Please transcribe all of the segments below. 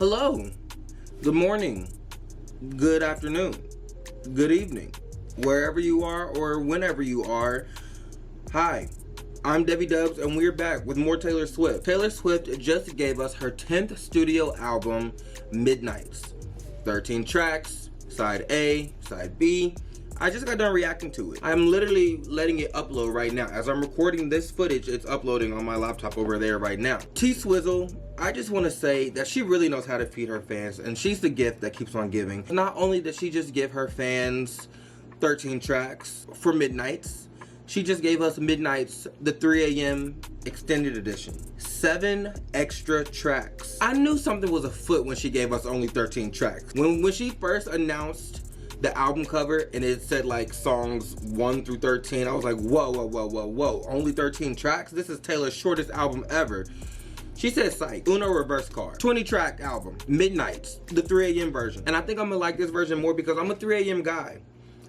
Hello, good morning, good afternoon, good evening, wherever you are or whenever you are. Hi, I'm DeviDubz and we're back with more Taylor Swift. Taylor Swift just gave us her 10th studio album, Midnights. 13 tracks, side A, side B. I just got done reacting to it. I'm literally letting it upload right now. As I'm recording this footage, it's uploading on my laptop over there right now. T-Swizzle, I just want to say that she really knows how to feed her fans, and she's the gift that keeps on giving. Not only did she just give her fans 13 tracks for Midnights, she just gave us Midnights, the 3 a.m. extended edition. 7 extra tracks. I knew something was afoot when she gave us only 13 tracks. When she first announced the album cover and it said like songs 1 through 13, I was like, whoa, whoa, whoa, whoa, whoa. Only 13 tracks? This is Taylor's shortest album ever. She said psych. Uno reverse card. 20 track album. Midnights, the 3 a.m. version. And I think I'm gonna like this version more because I'm a 3 a.m. guy.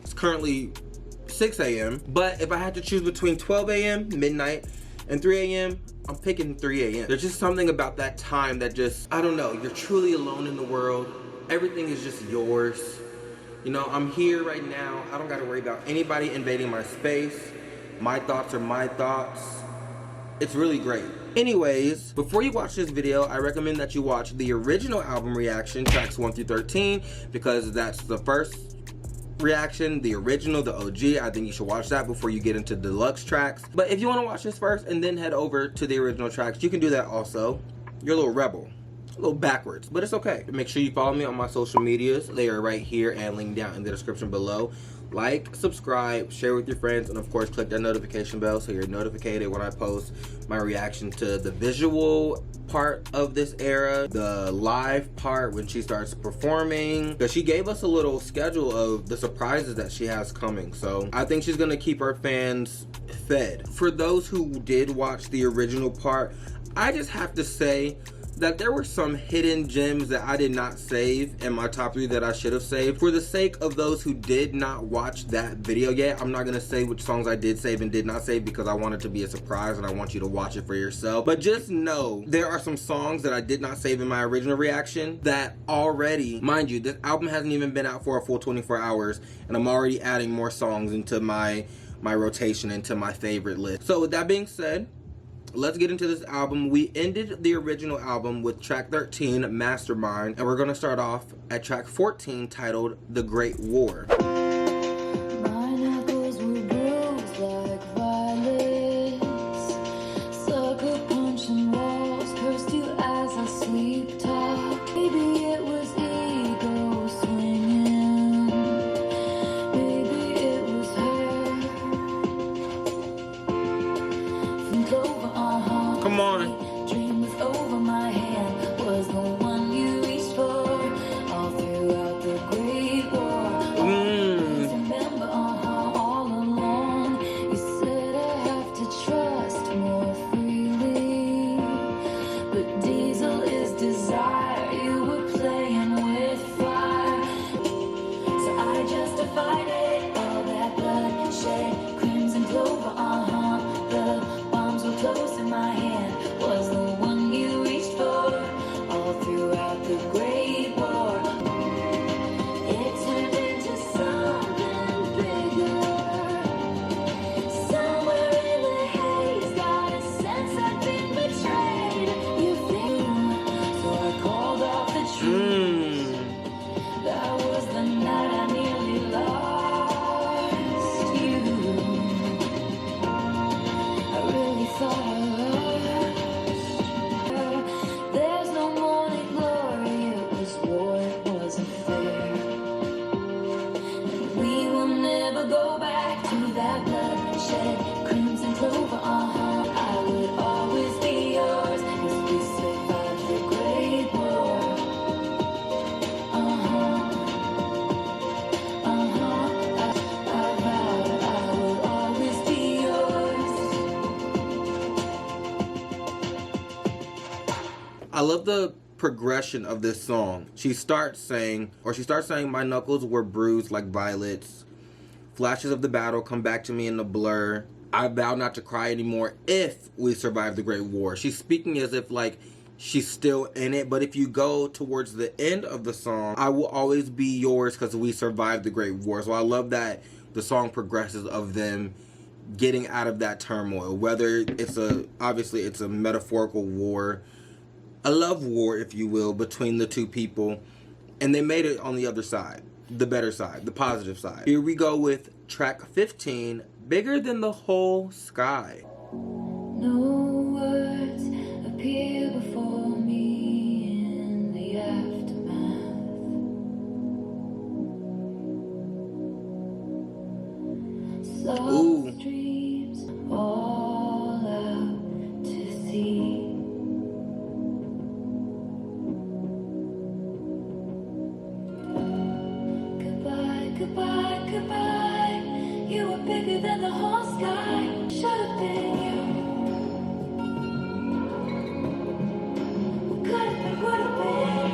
It's currently 6 a.m. But if I had to choose between 12 a.m., midnight, and 3 a.m., I'm picking 3 a.m. There's just something about that time that just, I don't know, you're truly alone in the world. Everything is just yours. You know, I'm here right now. I don't gotta worry about anybody invading my space. My thoughts are my thoughts. It's really great. Anyways, before you watch this video, I recommend that you watch the original album reaction, tracks 1 through 13, because that's the first reaction, the original, the OG. I think you should watch that before you get into deluxe tracks. But if you want to watch this first and then head over to the original tracks, you can do that also. You're a little rebel, a little backwards, but it's okay. Make sure you follow me on my social medias. They are right here and linked down in the description below. Like, subscribe, share with your friends, and of course click that notification bell so you're notified when I post my reaction to the visual part of this era, the live part when she starts performing, because she gave us a little schedule of the surprises that she has coming. So I think she's gonna keep her fans fed. For those who did watch the original part, I just have to say that there were some hidden gems that I did not save in my top 3 that I should have saved. For the sake of those who did not watch that video yet, I'm not gonna say which songs I did save and did not save because I want it to be a surprise and I want you to watch it for yourself. But just know, there are some songs that I did not save in my original reaction that already, mind you, this album hasn't even been out for a full 24 hours and I'm already adding more songs into my rotation, into my favorite list. So with that being said, let's get into this album. We ended the original album with track 13, Mastermind, and we're gonna start off at track 14, titled The Great War. My knuckles were bruised like violets. Sucker punching walls, cursed you as I sleep talk. Maybe it was ego swinging. Maybe it was her. Think over, Come on. dream was over my hand, was the one you reached for all throughout the Great War. Always remember, all along, you said I have to trust more freely, but diesel is desire. You were playing with fire, so I justified it. All that bloodshed, crimson clover, the bombs were close in my hand, was the one you reached for all throughout the Great War. It turned into something bigger. Somewhere in the haze, got a sense I'd been betrayed. You think, so I called off the truth. That was the night I nearly lost you. I really thought I lost. There's no morning glory, it was war, it wasn't fair. And we will never go back to that bloodshed, crimson clover, I would always be yours, 'cause we survived the Great War. I vowed I would always be yours. I love the progression of this song. She starts saying, my knuckles were bruised like violets. Flashes of the battle come back to me in the blur. I vow not to cry anymore if we survive the Great War. She's speaking as if like she's still in it. But if you go towards the end of the song, I will always be yours because we survived the Great War. So I love that the song progresses of them getting out of that turmoil. Whether obviously it's a metaphorical war, a love war, if you will, between the two people. And they made it on the other side, the better side, the positive side. Here we go with track 15, Bigger Than the Whole Sky. No words appear before me in the aftermath. Soft streams all out to sea. Goodbye, goodbye, goodbye. You were bigger than the whole sky. Should have been you. Could have been, would have been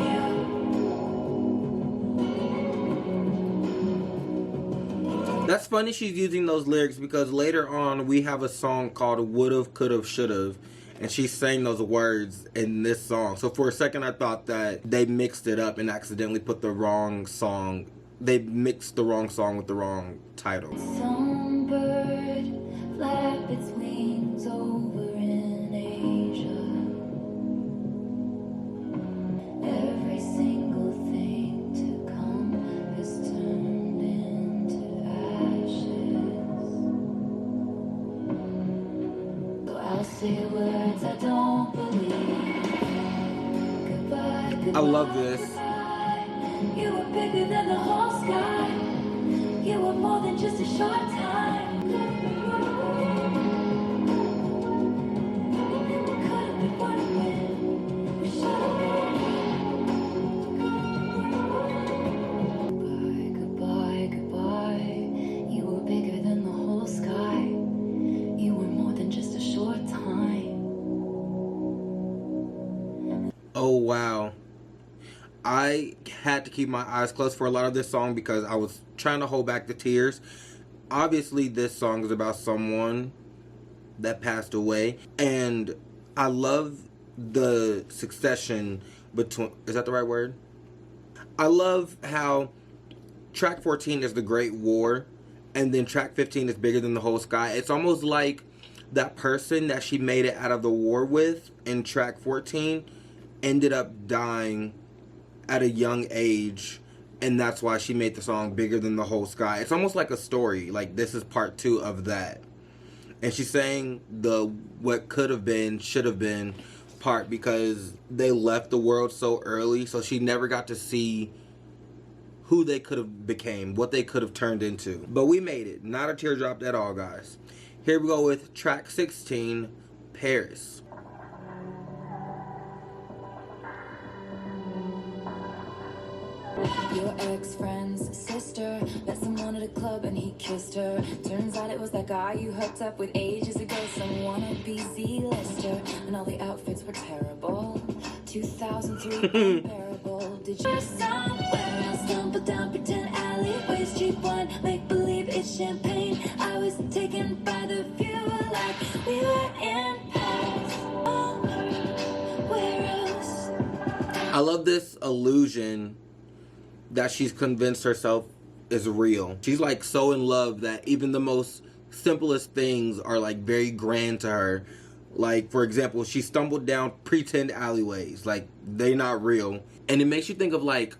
you. That's funny she's using those lyrics because later on we have a song called Would've, Could've, Should've, and she's saying those words in this song. So for a second I thought that they mixed it up and accidentally put the wrong song. They mixed the wrong song with the wrong title. Some bird flap its wings over in Asia. Every single thing to come has turned into ashes. So I'll say words I don't believe. Goodbye, goodbye. I love this. You were bigger than the whole sky. You were more than just a short time. Could have been, would have been. We should have been. Goodbye, goodbye, goodbye. You were bigger than the whole sky. You were more than just a short time. Oh wow. I had to keep my eyes closed for a lot of this song because I was trying to hold back the tears. Obviously, this song is about someone that passed away. And I love the succession between... Is that the right word? I love how track 14 is the Great War. And then track 15 is Bigger Than the Whole Sky. It's almost like that person that she made it out of the war with in track 14 ended up dying at a young age, and that's why she made the song Bigger Than the Whole Sky. It's almost like a story, like this is part 2 of that. And she's saying the what could have been, should have been part because they left the world so early, so she never got to see who they could have became, what they could have turned into. But we made it. Not a teardrop at all, guys. Here we go with track 16, Paris. Your ex-friend's sister met someone at a club and he kissed her. Turns out it was that guy you hooked up with ages ago. Some wannabe Z-lister, and all the outfits were terrible. 2003 unbearable. Did you somewhere else stumble down pretend alleyways, cheap wine, make believe it's champagne? I was taken by the view like we were in Paris. Oh, where else? I love this illusion that she's convinced herself is real. She's like so in love that even the most simplest things are like very grand to her. Like, for example, she stumbled down pretend alleyways. Like, they're not real. And it makes you think of like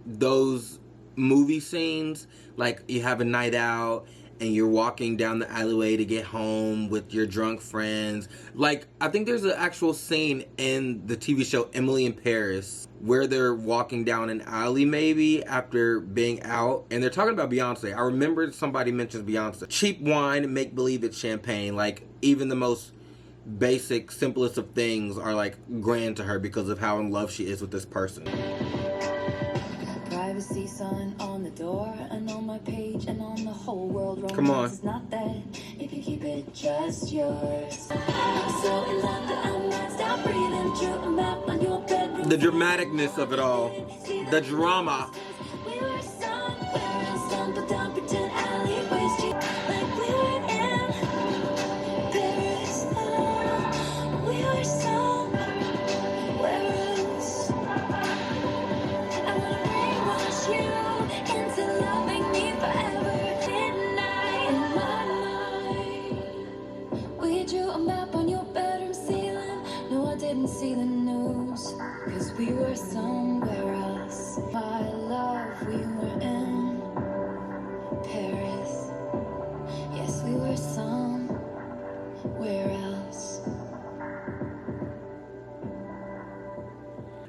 those movie scenes, like you have a night out and you're walking down the alleyway to get home with your drunk friends. Like, I think there's an actual scene in the TV show Emily in Paris where they're walking down an alley maybe after being out, and they're talking about Beyonce. I remember somebody mentions Beyonce. Cheap wine, make believe it's champagne. Like, even the most basic, simplest of things are like grand to her because of how in love she is with this person. Privacy sign on the door and on my page and on the whole world. Romance Come on. is not that if you keep it just yours. I'm so in love that I might stop breathing. Drew a map on your bedroom. The dramaticness of it all. The drama. We were somewhere else, stumbled down pretend alleyways, cheap like we were in Paris. We were somewhere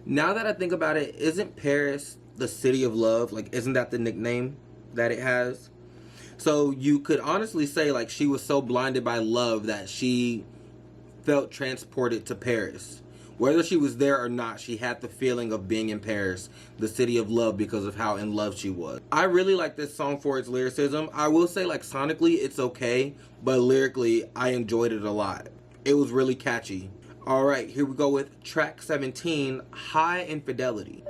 Now that I think about it, isn't Paris the city of love? Like, isn't that the nickname that it has? So you could honestly say, like, she was so blinded by love that she felt transported to Paris. Whether she was there or not, she had the feeling of being in Paris, the city of love, because of how in love she was. I really like this song for its lyricism. I will say, like, sonically, it's okay, but lyrically, I enjoyed it a lot. It was really catchy. Alright, here we go with track 17, High Infidelity.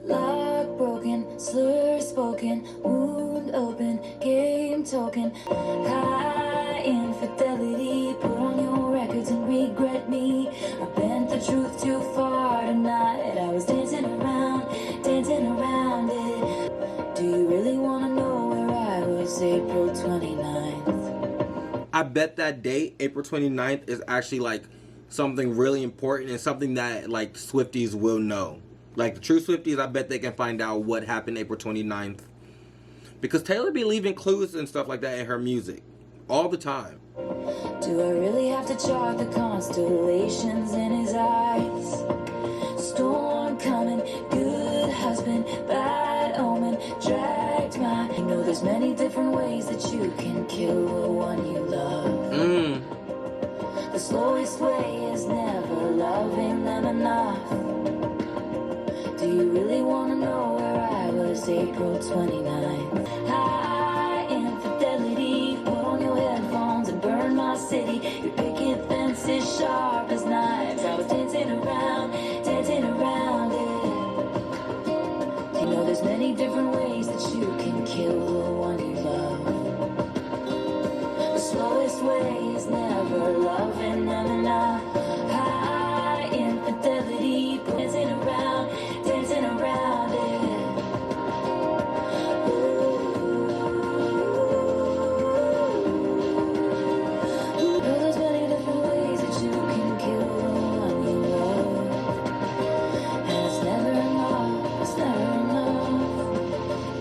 Lock broken, slur spoken, wound open, game talking. High infidelity, put on your records and regret me. I bent the truth too far tonight. I was dancing around it. Do you really want to know where I was April 29th? I bet that date, April 29th, is actually like something really important and something that like Swifties will know. Like the true Swifties, I bet they can find out what happened April 29th. Because Taylor be leaving clues and stuff like that in her music all the time. Do I really have to chart the constellations in his eyes? Storm coming, good husband, bad omen, dragged my... You know there's many different ways that you can kill the one you love. The slowest way is never loving them enough. Do you really want to know where I was April 29th? High infidelity, put on your headphones and burn my city. Your picket fence is sharp as knives. I was dancing around it. You know there's many different ways that you can kill the one you love. The slowest way is never loving them enough. High infidelity, dancing around it. There's many different ways that you can kill the one you love. And it's never enough.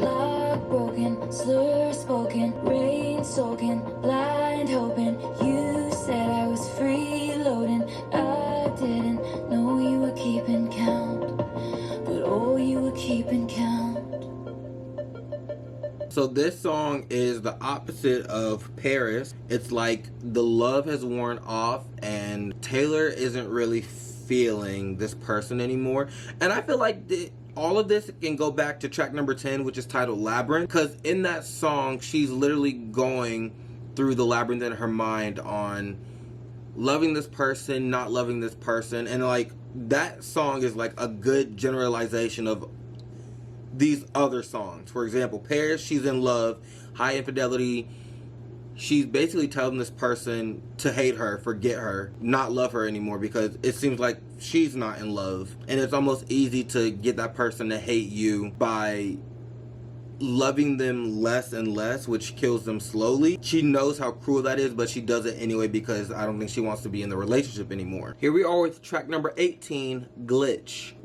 Lock broken, slur spoken, rain soaking, blind hoping. You said I was freeloading. I didn't know you were keeping count, but oh, you were keeping count. So this song is the opposite of Paris. It's like the love has worn off and Taylor isn't really feeling this person anymore. And I feel like all of this can go back to track number 10, which is titled Labyrinth. Because in that song, she's literally going through the labyrinth in her mind on loving this person, not loving this person. And like that song is like a good generalization of these other songs. For example, Paris, she's in love. High Infidelity, she's basically telling this person to hate her, forget her, not love her anymore because it seems like she's not in love. And it's almost easy to get that person to hate you by loving them less and less, which kills them slowly. She knows how cruel that is, but she does it anyway because I don't think she wants to be in the relationship anymore. Here we are with track number 18, Glitch.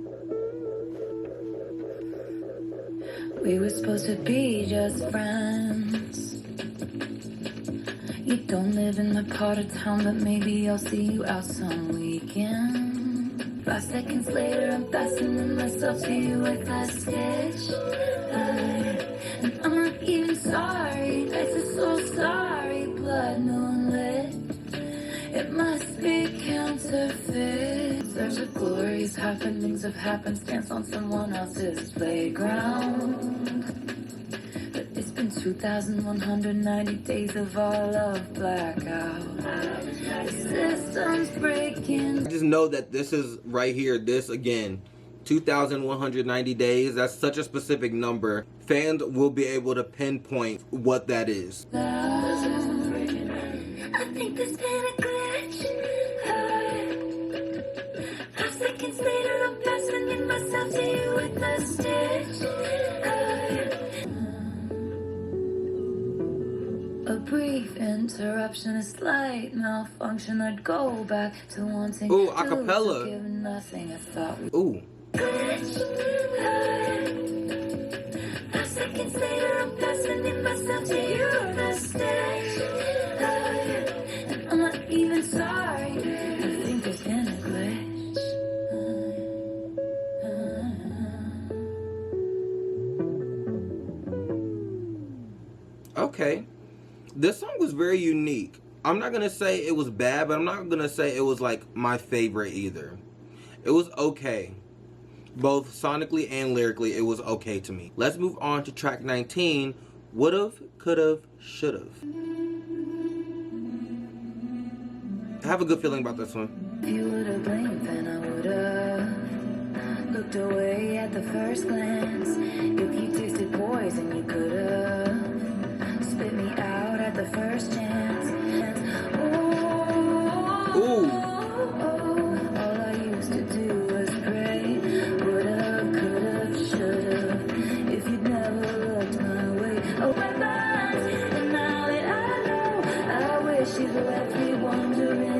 We were supposed to be just friends. You don't live in the part of town, but maybe I'll see you out some weekend. 5 seconds later, I'm fastening myself to you with a stitch. And I'm not even sorry, I just so sorry. Blood moonlit, it must be counterfeit. There's a glorious happenings of happenstance on someone else's playground. But it's been 2,190 days of our love blackout. The system's breaking. I just know that this is right here, this again, 2,190 days. That's such a specific number. Fans will be able to pinpoint what that is. I think there's been a glitch. 5 seconds later, I'm fastening myself to you with a stitch. A brief interruption, a slight malfunction. I'd go back to wanting Ooh, to acapella. forgive nothing. I thought we Ooh. glitch. 5 seconds later, I'm fastening myself to you with a stitch. And I'm not even sorry. Okay. This song was very unique. I'm not gonna say it was bad, but I'm not gonna say it was like my favorite either. It was okay. Both sonically and lyrically, it was okay to me. Let's move on to track 19, Would've, Could've, Should've. I have a good feeling about this one. If you would've blinked, then I would've looked away at the first glance. If you tasted poison, you could've spit me out at the first chance. Ooh. All I used to do was pray. Would've, could've, should've. If you'd never looked my way. Oh, weapons. And now that I know, I wish you'd left me wondering.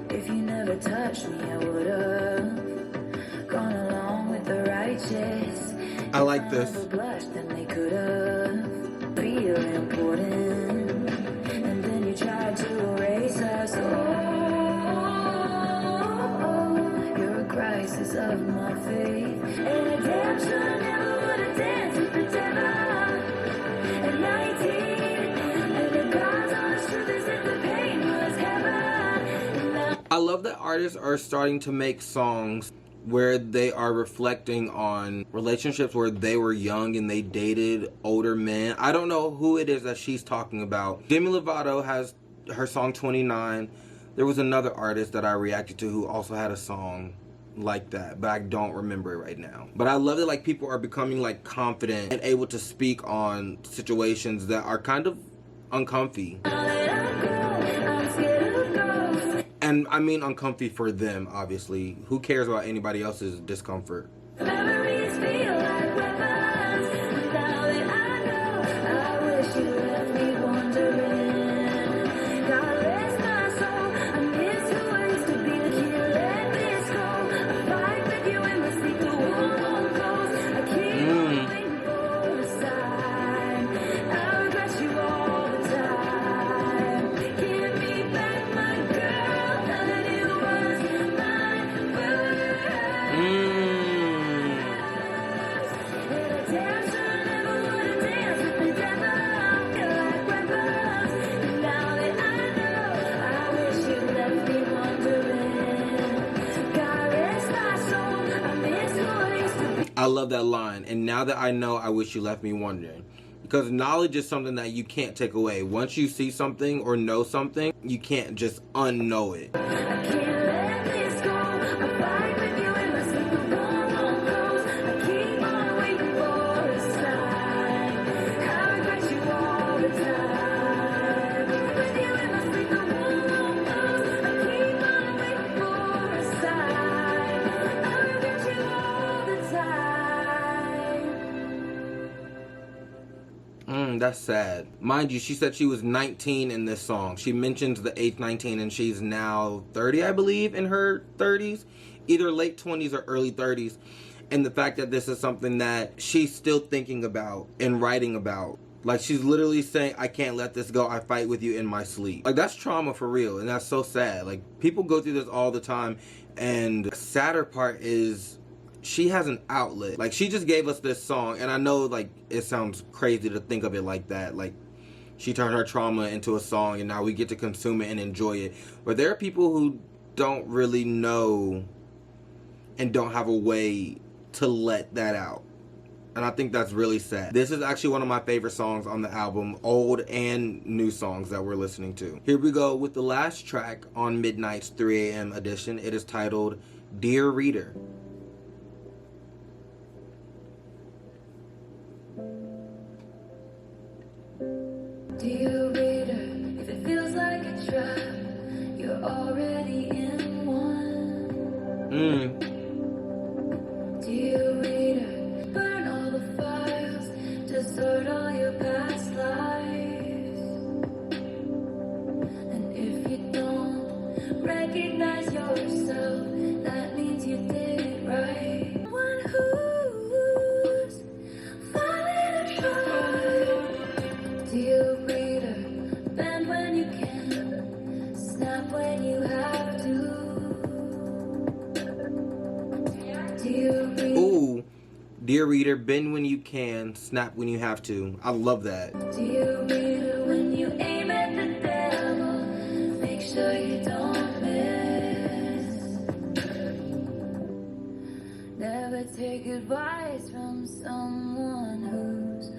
If you never touched me, I would've gone along with the righteous. I like this. If I never blushed, then they could've feel important. And then you tried to erase us. You're a crisis of my faith. And redemption never would've danced with the devil. At 19, and the God's honest truth is that the pain was heaven. I love that artists are starting to make songs where they are reflecting on relationships where they were young and they dated older men. I don't know who it is that she's talking about. Demi Lovato has her song 29. There was another artist that I reacted to who also had a song like that, but I don't remember it right now. But I love that like people are becoming like confident and able to speak on situations that are kind of uncomfy. And I mean uncomfy for them, obviously. Who cares about anybody else's discomfort? Memories feel like weapons. Now that I know, I wish you left me wondering. God rest my soul. I miss who I used to be. The kid let this go. I fight with you in my sleep. The wall won't close. I keep on waiting for a sign. I regret you all the time. Give me back my girl. Now that it was mine. I love that line. And now that I know, I wish you left me wondering. Because knowledge is something that you can't take away. Once you see something or know something, you can't just unknow it. That's sad. Mind you, she said she was 19 in this song. She mentions the age 19 and she's now 30, I believe, in her 30s. Either late 20s or early 30s. And the fact that this is something that she's still thinking about and writing about. Like, she's literally saying, I can't let this go. I fight with you in my sleep. Like, that's trauma for real. And that's so sad. Like, people go through this all the time. And the sadder part is she has an outlet. Like, she just gave us this song, and I know, like, it sounds crazy to think of it like that. Like, she turned her trauma into a song, and now we get to consume it and enjoy it. But there are people who don't really know and don't have a way to let that out. And I think that's really sad. This is actually one of my favorite songs on the album, old and new songs that we're listening to. Here we go with the last track on Midnight's 3 a.m. edition. It is titled, Dear Reader. Dear reader, if it feels like a trap, you're already in one. Dear reader, burn all the files, desert all your past lives. And if you don't recognize yourself, that means you did it right. One who's falling Reader, bend when you can, snap when you have to. I love that. Dear reader, when you aim at the devil, make sure you don't miss. Never take advice from someone who's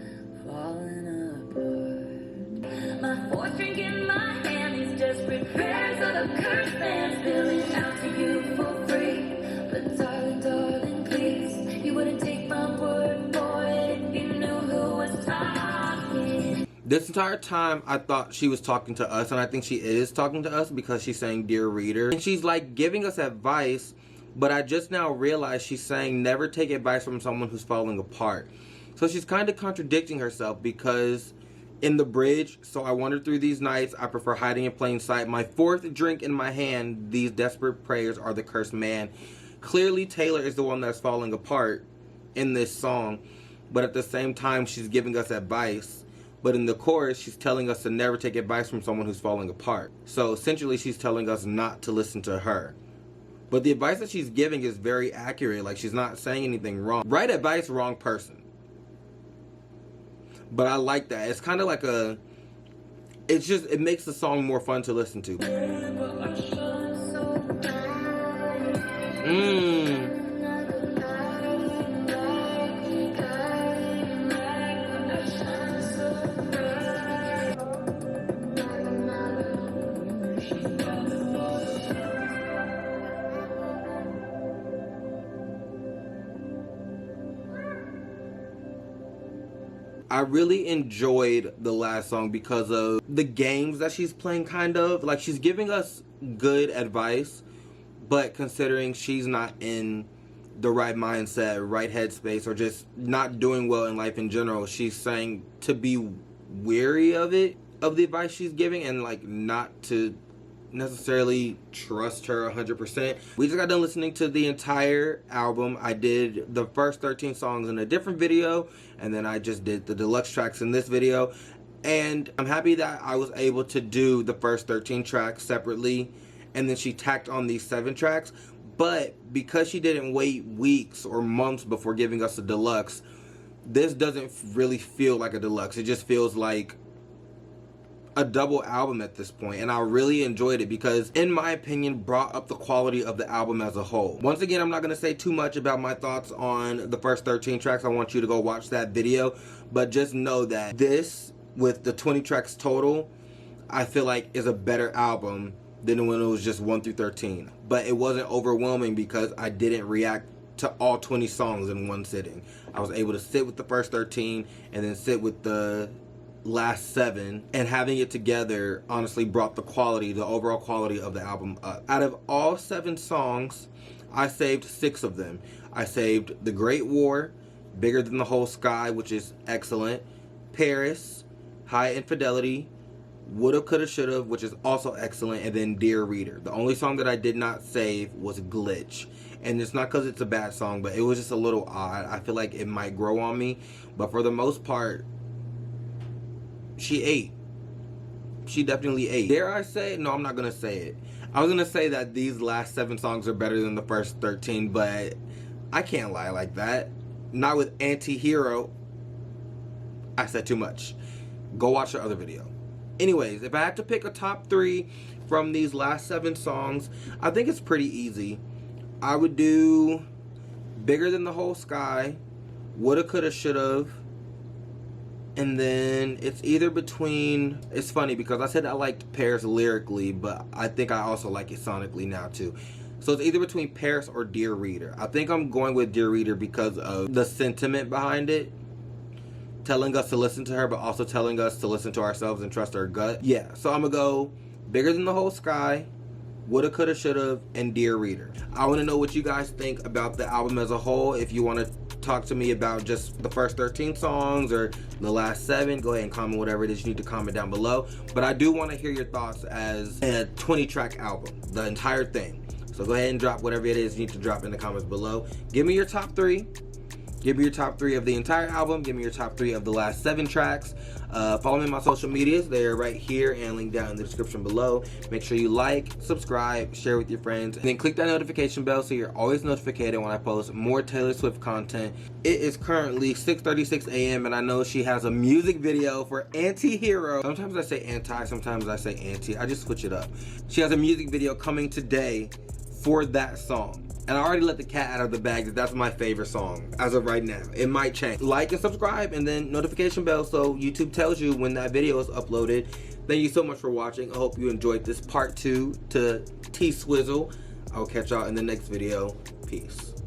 falling apart. My fourth drink in my hand, these desperate prayers of a cursed man spilling out to you for free. But darling, darling, please, you wouldn't take my word for it if you knew who was talking. This entire time, I thought she was talking to us, and I think she is talking to us because she's saying, Dear Reader. And she's like giving us advice, but I just now realized she's saying never take advice from someone who's falling apart. So she's kind of contradicting herself because in the bridge, so I wandered through these nights, I prefer hiding in plain sight. My fourth drink in my hand, these desperate prayers are the cursed man. Clearly, Taylor is the one that's falling apart in this song, but at the same time, she's giving us advice. But in the chorus, she's telling us to never take advice from someone who's falling apart. So essentially, she's telling us not to listen to her. But the advice that she's giving is very accurate. Like, she's not saying anything wrong. Right advice, wrong person. But I like that. It's kind of like a... it makes the song more fun to listen to. I really enjoyed the last song because of the games that she's playing, kind of. Like, she's giving us good advice, but considering she's not in the right mindset, right headspace, or just not doing well in life in general, she's saying to be weary of it, of the advice she's giving, and like not to necessarily trust her 100%. We just got done listening to the entire album. I did the first 13 songs in a different video, and then I just did the deluxe tracks in this video. And I'm happy that I was able to do the first 13 tracks separately, and then she tacked on these 7 tracks. But because she didn't wait weeks or months before giving us a deluxe, this doesn't really feel like a deluxe. It just feels like a double album at this point, and I really enjoyed it because, in my opinion, brought up the quality of the album as a whole. Once again, I'm not going to say too much about my thoughts on the first 13 tracks. I want you to go watch that video, but just know that this, with the 20 tracks total, I feel like is a better album than when it was just 1 through 13. But it wasn't overwhelming because I didn't react to all 20 songs in one sitting. I was able to sit with the first 13 and then sit with the last 7, and having it together honestly brought the quality, the overall quality of the album up. Out of all 7 songs, I saved 6 of them. I saved The Great War, Bigger Than the Whole Sky, which is excellent, Paris, High Infidelity, Woulda, Coulda, Shoulda, which is also excellent, and then Dear Reader. The only song that I did not save was Glitch. And it's not because it's a bad song, but it was just a little odd. I feel like it might grow on me, but for the most part, she ate. She definitely ate. Dare I say it? No, I'm not going to say it. I was going to say that these last 7 songs are better than the first 13, but I can't lie like that. Not with Anti-Hero. I said too much. Go watch the other video. Anyways, if I had to pick a top 3 from these last 7 songs, I think it's pretty easy. I would do Bigger Than the Whole Sky, Woulda, Coulda, Shoulda, and then it's either between, it's funny because I said I liked Paris lyrically, but I think I also like it sonically now too. So it's either between Paris or Dear Reader. I think I'm going with Dear Reader because of the sentiment behind it. Telling us to listen to her, but also telling us to listen to ourselves and trust our gut. Yeah, so I'm going to go Bigger Than the Whole Sky, Woulda, Coulda, Shoulda, and Dear Reader. I want to know what you guys think about the album as a whole. If you want to talk to me about just the first 13 songs or the last 7, go ahead and comment whatever it is you need to comment down below. But I do want to hear your thoughts as a 20-track album, the entire thing. So go ahead and drop whatever it is you need to drop in the comments below. Give me your top 3. Give me your top 3 of the entire album. Give me your top 3 of the last 7 tracks. Follow me on my social medias. They're right here and linked down in the description below. Make sure you like, subscribe, share with your friends, and then click that notification bell so you're always notified when I post more Taylor Swift content. It is currently 6:36 a.m. and I know she has a music video for Anti-Hero. Sometimes I say anti, sometimes I say anti. I just switch it up. She has a music video coming today for that song. And I already let the cat out of the bag that that's my favorite song as of right now. It might change. Like and subscribe and then notification bell so YouTube tells you when that video is uploaded. Thank you so much for watching. I hope you enjoyed this part 2 to T-Swizzle. I'll catch y'all in the next video. Peace.